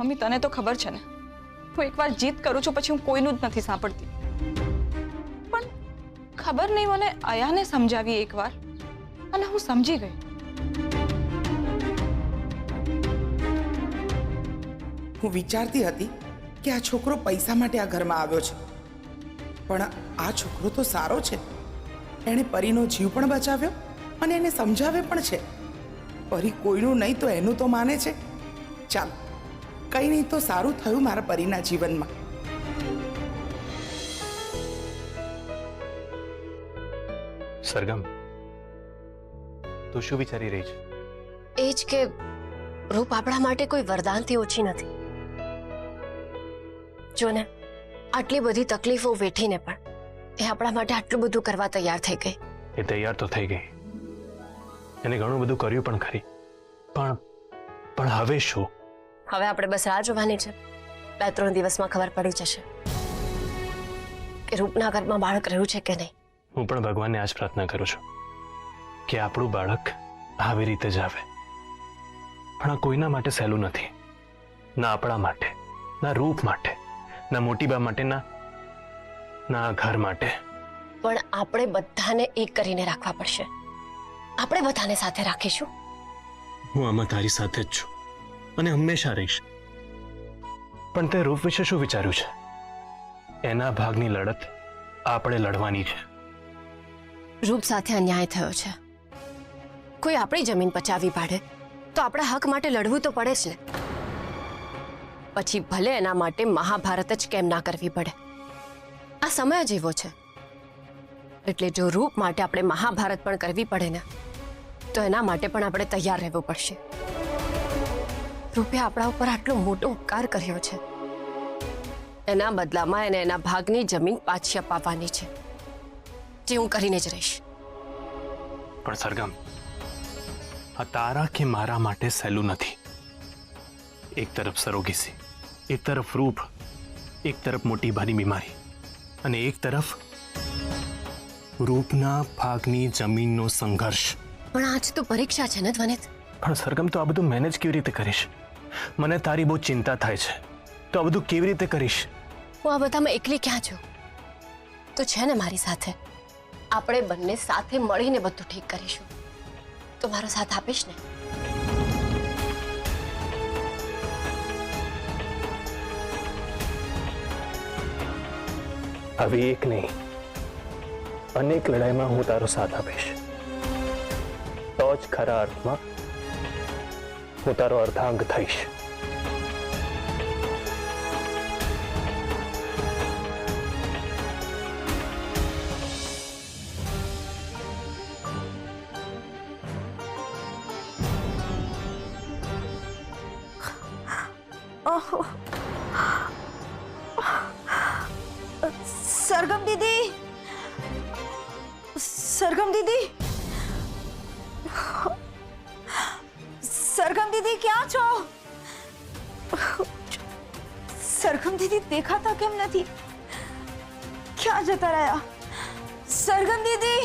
Mummy તને તો ખબર છે ને, હું એકવાર જીત કરું છું પછી હું કોઈનું જ નથી સાંભળતી. પણ ખબર નહીં મને અયાને સમજાવી એકવાર અને હું સમજી ગઈ. હું વિચારતી હતી કે આ છોકરો પૈસા માટે આ ઘરમાં આવ્યો છે, પણ આ છોકરો તો સારો છે. એણે પરીનો જીવ પણ બચાવ્યો અને એને સમજાવે પણ છે. પરી કોઈનું નહીં તો એનું તો માને છે. ચાલ, કંઈ નહીં તો સારું થયું મારા પરીના જીવનમાં. સરગમ, તું શું વિચારી રહી છે? એ જ કે રૂપ આપણા માટે કોઈ વરદાનથી ઓછી નથી. જો ને, આટલી બધી તકલીફો વેઠીને પણ એ આપણા માટે આટલું બધું કરવા તૈયાર થઈ ગઈ. એ તૈયાર તો થઈ ગઈ, એને ઘણું બધું કર્યું પણ ખરી, પણ હવે શું? હવે આપણે બસ રાહ જોવાની છે. 2-3 દિવસમાં ખબર પડી જશે કે રૂપના ઘરમાં બાળક રહ્યું છે કે નહીં. હું પણ ભગવાનને આજ પ્રાર્થના કરું છું કે આપણું બાળક આવી રીતે જ આવે. પણ આ કોઈના માટે સહેલું નથી, ના આપણા માટે, ના રૂપ માટે, ના મોટીબા માટે, ના ઘર માટે. પણ આપણે બધાને એક કરીને રાખવા પડશે. આપણે બધાને સાથે રાખીશું. હું આમાં તારી સાથે જ છું અને હંમેશા રહીશ. પણ તે રૂપ વિશે શું વિચાર્યું છે? એના ભાગની લડત આપણે લડવાની છે. રૂપ સાથે અન્યાય થયો છે. કોઈ આપણી જમીન પચાવી પાડે તો આપણા હક માટે લડવું તો પડે જ ને. પછી ભલે એના માટે મહાભારત જ કેમ ના કરવી પડે. આ સમય જ એવો છે. એટલે જો રૂપ માટે આપણે મહાભારત પણ કરવી પડે ને, તો એના માટે પણ આપણે તૈયાર રહેવું પડશે. રૂપે આપણા ઉપર આટલો મોટો ઉપકાર કર્યો છે, એના બદલામાં એને એના ભાગની જમીન પાછી અપાવવાની છે, જે હું કરીને જ રહીશ. પણ સરગમ, આ તારા કે મારા માટે સહેલું નથી. એક તરફ સરોગેસી, એક તરફ રૂપ, એક તરફ મોટી ભારી બીમારી અને એક તરફ રૂપના ભાગની જમીનનો સંઘર્ષ. પણ આજ તો પરીક્ષા છે ને ધ્વનિત. પણ સરગમ, તો આ બધું મેનેજ કેવી રીતે કરીશ? મને તારી બહુ ચિંતા થાય છે. તો આ બધું કેવી રીતે કરીશ? હું આ બધામાં એકલી ક્યાં છું? તો છે ને મારી સાથે. આપણે બંને સાથે મળીને બધું ઠીક કરીશું. તો મારો સાથ આપીશ ને? હવે એક નહીં, અનેક લડાઈમાં હું તારો સાથ આપીશ. તો જ ખરા અર્થમાં હું તારો અર્ધાંગ થઈશ. સરગમ દીદી, સરગમ દીદી, સરગમ દીદી ક્યાં છો? સરગમ દીદી દેખાતા કેમ નથી? ક્યાં જતા રહ્યા? સરગમ દીદી,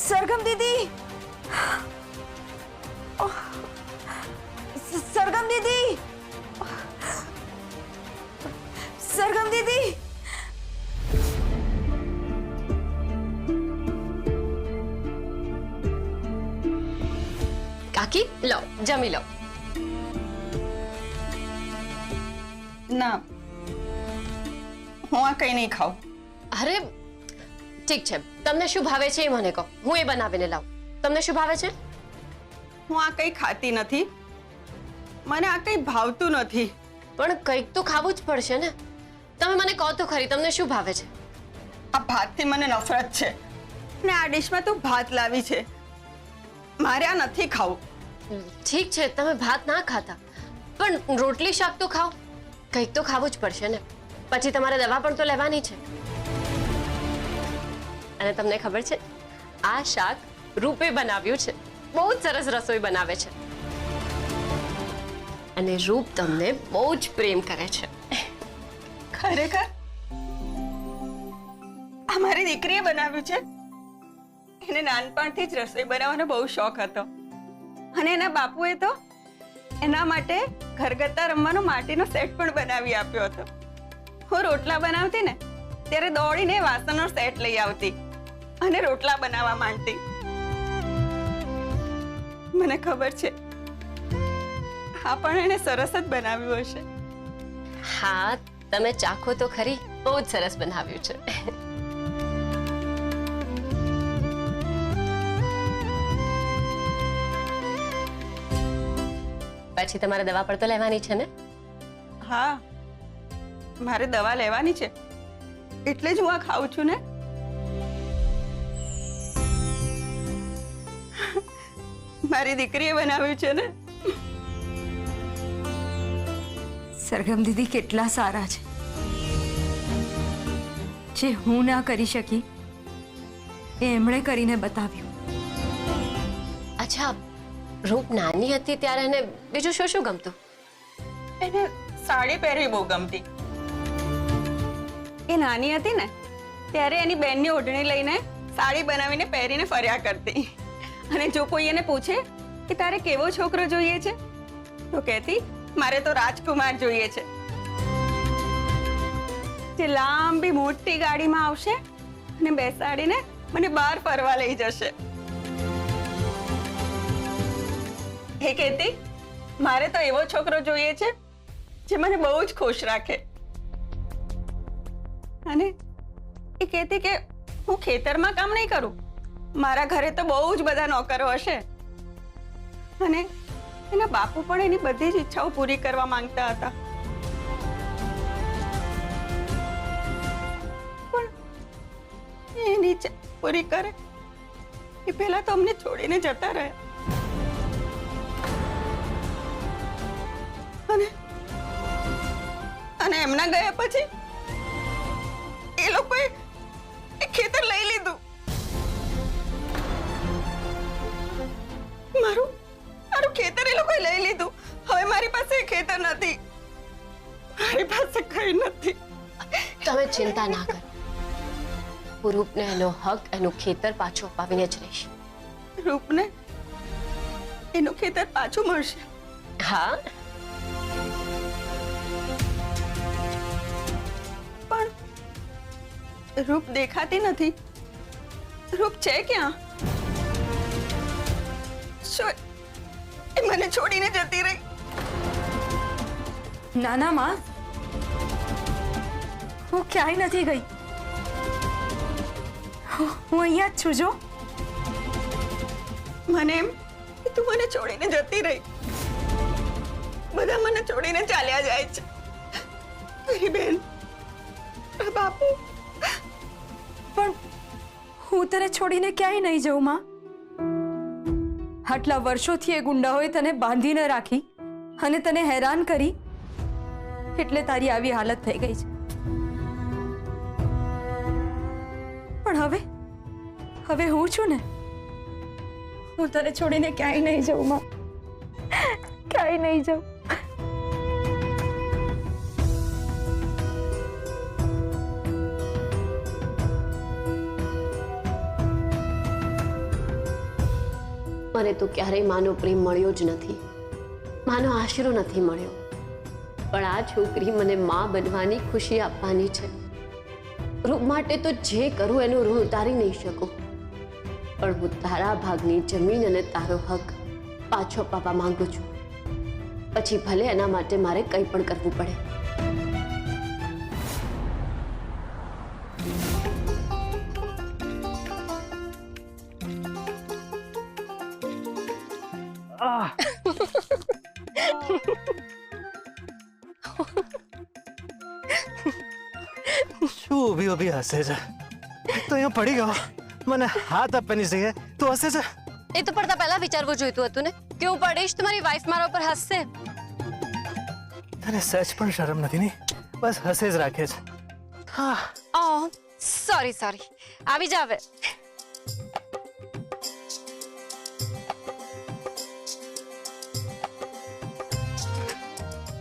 સરગમ દીદી, સરગમ દીદી, સરગમ દીદી. કાકી, લો જમી લો. ના, હું આ કઈ નહીં ખાઉં. અરે ઠીક છે, તમને શું ભાવે છે એ મને કહો, હું એ બનાવીને લાવું. તમને શું ભાવે છે? હું આ કઈ ખાતી નથી. મને આ કઈ ભાવતું નથી. પણ કંઈક તો ખાવું જ પડશે ને. તમે મને કહો તો ખરી, તમને શું ભાવે છે? આ ભાતથી મને નફરત છે ને આ ડીશમાં તું ભાત લાવી છે. મારે આ નથી ખાવું. ઠીક છે, તમે ભાત ના ખાતા, પણ રોટલી શાક તો ખાઓ. કંઈક તો ખાવું જ પડશે ને. પછી તમારે દવા પણ તો લેવાની છે. અને તમને ખબર છે, આ શાક રૂપે બનાવ્યું છે. બહુ જ સરસ રસોઈ બનાવે છે. અને રૂપ તમને બહુ જ પ્રેમ કરે છે. ખરેખર અમારી દીકરીએ બનાવ્યું છે. એને નાનપણથી જ રસોઈ બનાવવાનો બહુ શોખ હતો. અને એના બાપુએ તો એના માટે ઘરગથ્થા રમવાનો માટીનો સેટ પણ બનાવી આપ્યો હતો. હું રોટલા બનાવતી ને ત્યારે દોડીને વાસણનો સેટ લઈ આવતી અને રોટલા બનાવવા માંડતી. મને ખબર છે આ પણ એને સરસ જ બનાવ્યું હશે. હા, તમે ચાખો તો ખરી, બહુ જ સરસ બનાવ્યું છે. પછી તમારે દવા પણ તો લેવાની છે ને? હા, મારે દવા લેવાની છે એટલે જ હું આ ખાઉં છું ને. મારી દીકરીએ બનાવ્યું છે ને. સરગમ દીદી કેટલા સારા છે. જે હું ના કરી શકી એ એમણે કરીને બતાવ્યું. અચ્છા, રૂપ નાની હતી ત્યારે એને બીજું શું શું ગમતું? એને સાડી પહેરવી બહુ ગમતી. એ નાની હતી ને ત્યારે એની બેનની ઓઢણી લઈને સાડી બનાવીને પહેરીને ફર્યા કરતી. અને જો કોઈ એને પૂછે કે તારે કેવો છોકરો જોઈએ છે તો કહેતી મારે તો રાજકુમાર જોઈએ છે, જે લાંબી મોટી ગાડીમાં આવશે અને બેસાડીને મને બહાર ફરવા લઈ જશે. એ કહેતી મારે તો એવો છોકરો જોઈએ છે જે મને બહુ જ ખુશ રાખે. અને એ કહેતી કે હું ખેતરમાં કામ નહીં કરું, મારા ઘરે તો બહુ જ બધા નોકરો હશે. અને એના બાપુ પણ એની બધી જ ઈચ્છાઓ પૂરી કરવા માંગતા હતા. પણ એની ઈચ્છા પૂરી કરે એ પહેલા તો અમને છોડીને જતા રહ્યા. અને એમના ગયા પછી એ લોકોએ એ ખેતર લઈ લીધું. મારું ખેતર એ લોકોએ લઈ લીધું. હવે મારી પાસે એ ખેતર નથી, મારી પાસે કઈ નથી. તમે ચિંતા ના કરો, હું રૂપને એનો હક, એનું ખેતર પાછું અપાવીને જ રહીશ. રૂપને એનું ખેતર પાછું મળશે? હા, પણ રૂપ દેખાતી નથી. રૂપ છે ક્યાં? શું એ મને છોડીને જતી રહી? ના ના માં, હું ક્યાંય નથી ગઈ. હું અહીંયા જ છું. જો મને એમ કે તું મને છોડીને જતી રહી. બધા મને છોડીને ચાલ્યા જાય છે. મારી બેન, બાપુ. પણ હું તને છોડીને ક્યાંય નહીં જઉં માં. આટલા વર્ષોથી એ ગુંડાઓએ તને બાંધીને રાખી અને તને હેરાન કરી, એટલે તારી આવી હાલત થઈ ગઈ છે. પણ હવે હું છું ને, હું તને છોડીને ક્યાંય નહીં જઉં માં, ક્યાંય નહીં જાઉં. મને તો ક્યારેય માનો પ્રેમ મળ્યો જ નથી, માનો આશરો નથી મળ્યો. પણ આ છોકરી મને માં બનવાની ખુશી આપવાની છે. રૂપ માટે તો જે કરું એનું ઋણ ઉતારી નહીં શકું, પણ હું તારા ભાગની જમીન અને તારો હક પાછો અપાવવા માંગુ છું. પછી ભલે એના માટે મારે કંઈ પણ કરવું પડે. શું ઊભી ઊભી હસે છે? તો અહીંયા પડી ગયો, મને હાથ આપવાની જગ્યાએ તું હસે છે. એ તો પડતા પહેલા વિચારવું જોઈતું હતું ને કે હું પડીશ તો મારી વાઈફ મારા ઉપર હસશે. તને સચ પણ શરમ નથી ને? બસ હસે જ રાખે છે. હા, ઓહ સોરી આવી જા હવે.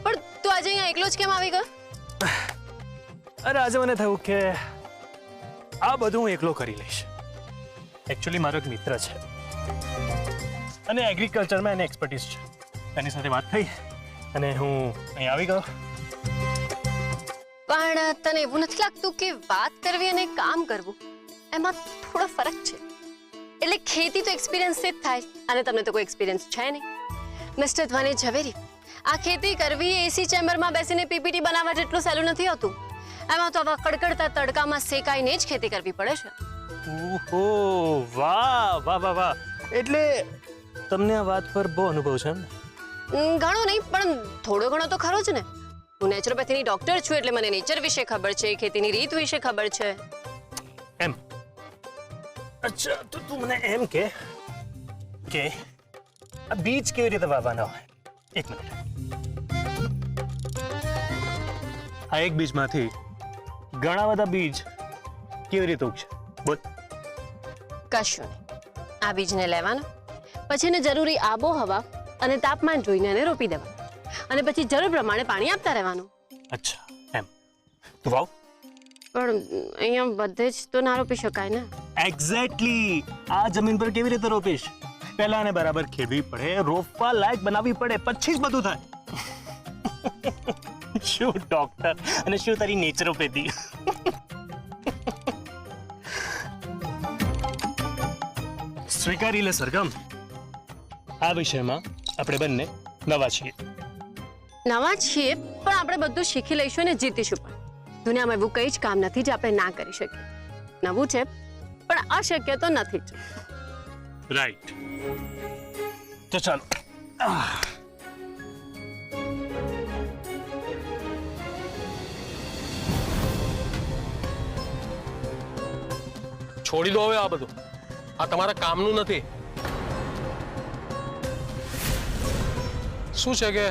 પણ તું આજે અહીંયા એકલો જ કેમ આવી ગયો? અરે આજે મને થયું કે આ બધું હું એકલો કરી લઈશ. એકચ્યુઅલી મારો એક મિત્ર છે, અને એગ્રીકલ્ચરમાં એને એક્સપર્ટીઝ છે. એની સાથે વાત થઈ અને હું અહીં આવી ગયો. પણ તને એવું નથી લાગતું કે વાત કરવી અને કામ કરવું એમાં થોડો ફરક છે? એટલે ખેતી તો એક્સપિરિયન્સથી જ થાય અને તમને તો કોઈ એક્સપિરિયન્સ છે નહીં. મિસ્ટર ધ્વની ઝવેરી, આ ખેતી કરવી એસી ચેમ્બરમાં બેસીને પીપીટી બનાવવા જેટલું સહેલું નથી હોતું. એમાં તો આવા કડકડતા તડકામાં શેકાઈને જ ખેતી કરવી પડે છે. ઓહો, વાહ વાહ વાહ વાહ. એટલે તમને આ વાત પર બહુ અનુભવ છે એમ ને? ઘણો નહીં પણ થોડો ઘણો તો ખરો જ ને. હું નેચરોપેથીની ડોક્ટર છું એટલે મને નેચર વિશે ખબર છે, ખેતીની રીત વિશે ખબર છે. એમ? અચ્છા, તો તું મને એમ કે આ બીજ કેવી રીતે વાવવાના હોય? એક મિનિટ. આ એક બીજમાંથી ઘણા બધા બીજ કેવી રીતે ઉગશે? બોલ. કશું નહીં. આ બીજને લેવાના, પછી એને જરૂરી આબોહવા અને તાપમાન જોઈને એને રોપી દેવાનું અને પછી જરૂર પ્રમાણે પાણી આપતા રહેવાનું. અચ્છા, એમ. તું વાવ. પણ અહીંયા બધે જ તો ના રોપી શકાય ને. એક્ઝેક્ટલી. આ જમીન પર કેવી રીતે રોપીશ? પહેલા એને બરાબર ખેડવી પડે, રોપવા લાયક બનાવવી પડે, પછી જ બધું થાય. શું ડોક્ટર અને શું તારી નેચરોપેથી? સ્વીકારી લે સરગમ, આ વિષયમાં આપણે બંને નવા છીએ. નવા છીએ પણ આપણે બધું શીખી લઈશું અને જીતીશું પણ. દુનિયામાં એવું કંઈ જ કામ નથી જે આપણે ના કરી શકીએ. નવું છે પણ અશક્ય તો નથી જ. રાઈટ. તો ચાલો. છોડી દો હવે આ બધું. આ તમારા કામનું નથી. શું છે કે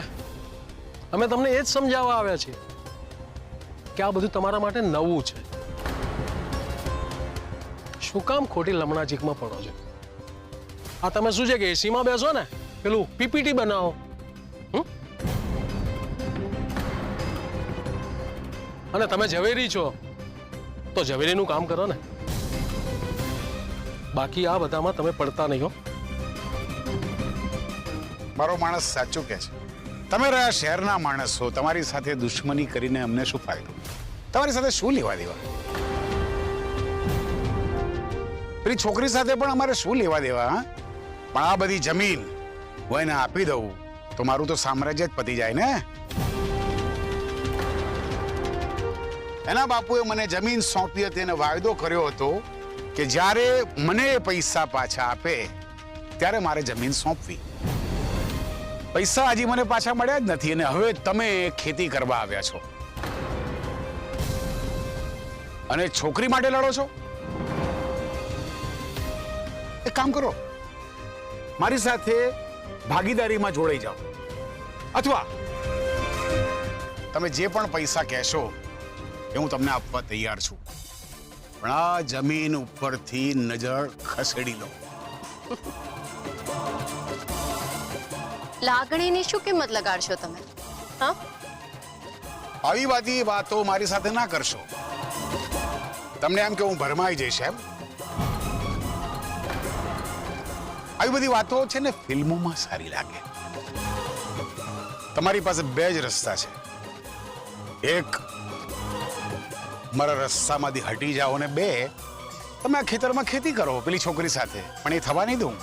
અમે તમને એ જ સમજાવવા આવ્યા છીએ કે આ બધું તમારા માટે નવું છે. શું કામ ખોટી લમણાજીકમાં પડો છો? આ તમે શું છે કે એસીમાં બેસો ને પેલું પીપીટી બનાવો. અને તમે ઝવેરી છો તો ઝવેરીનું કામ કરો ને. બાકી આ બધામાં તમે પડતા નહીં હો. મારો માણસ સાચું કહે છે. તમે રહ્યા શહેરના માણસ છો, તમારી સાથે દુશ્મની કરીને અમને શું ફાયદો? તમારી સાથે શું લેવા દેવા? પેલી છોકરી સાથે પણ અમારે શું લેવા દેવા? હા, પણ આ બધી જમીન હું એને આપી દઉં તો મારું તો સામ્રાજ્ય જ પતી જાય ને. એના બાપુએ મને જમીન સોંપી હતી અને વાયદો કર્યો હતો કે જ્યારે મને એ પૈસા પાછા આપે ત્યારે મારે જમીન સોંપવી. પૈસા હજી મને પાછા મળ્યા જ નથી અને હવે તમે ખેતી કરવા આવ્યા છો અને છોકરી માટે લડો છો. એક કામ કરો, મારી સાથે ભાગીદારીમાં જોડાઈ જાઓ અથવા તમે જે પણ પૈસા કહેશો એ હું તમને આપવા તૈયાર છું, પણ આ જમીન ઉપરથી નજર ખસેડી લો. લાગણીની શું કિંમત લગાડશો તમે? હા, આવી બધી વાતો મારી સાથે ના કરશો. તમને એમ કે હું ભરમાઈ જઈશ એમ? આવી બધી વાતો છે ને ફિલ્મોમાં સારી લાગે. તમારી પાસે બે જ રસ્તા છે. એક, મારા રસ્તામાંથી હટી જાઓ અને બે, તમે આ ખેતરમાં ખેતી કરો પેલી છોકરી સાથે, પણ એ થવા નહીં દઉં.